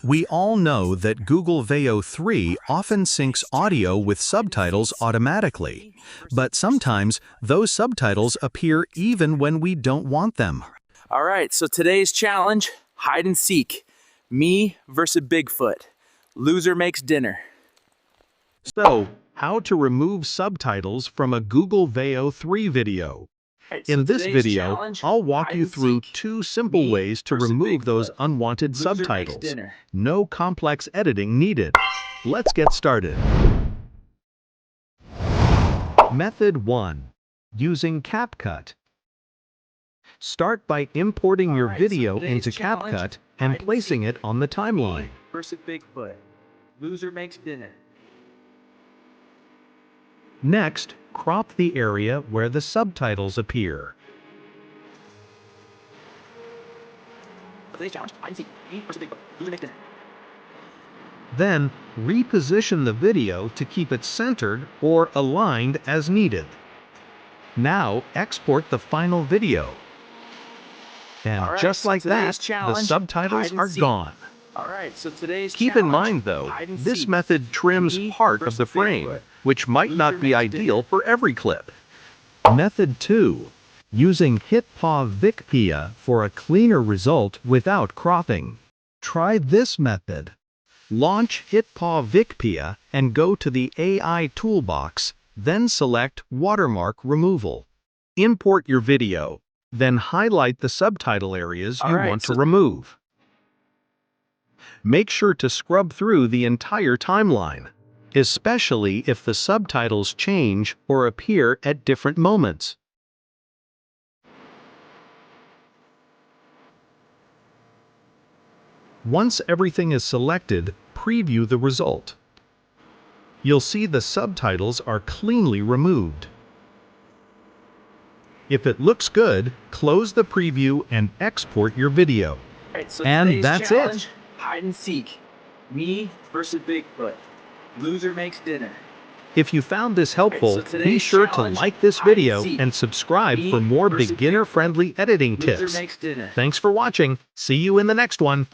We all know that Google Veo 3 often syncs audio with subtitles automatically, but sometimes those subtitles appear even when we don't want them. All right, so today's challenge, hide and seek. Me versus Bigfoot. Loser makes dinner. So, how to remove subtitles from a Google Veo 3 video. In this video, I'll walk you through two simple ways to remove those unwanted subtitles. No complex editing needed. Let's get started. Method 1. Using CapCut. Start by importing your video into CapCut and placing it on the timeline. Versus Bigfoot. Loser makes dinner. Next, crop the area where the subtitles appear. Today's challenge, hide and seek. Me versus Bigfoot. Loser makes dinner. Then, reposition the video to keep it centered or aligned as needed. Now, export the final video. And just like that, the subtitles are gone. All right, so today's Keep in mind, though, this method trims part of the frame, which might not be ideal for every clip. Method 2. Using HitPaw VikPea for a cleaner result without cropping. Try this method. Launch HitPaw VikPea and go to the AI toolbox, then select Watermark Removal. Import your video, then highlight the subtitle areas you want to remove. Make sure to scrub through the entire timeline, especially if the subtitles change or appear at different moments. Once everything is selected, preview the result. You'll see the subtitles are cleanly removed. If it looks good, close the preview and export your video. And that's it. Hide and seek. Me versus Bigfoot. Loser makes dinner. If you found this helpful, be sure to like this video and subscribe for more beginner-friendly editing tips. Thanks for watching. See you in the next one.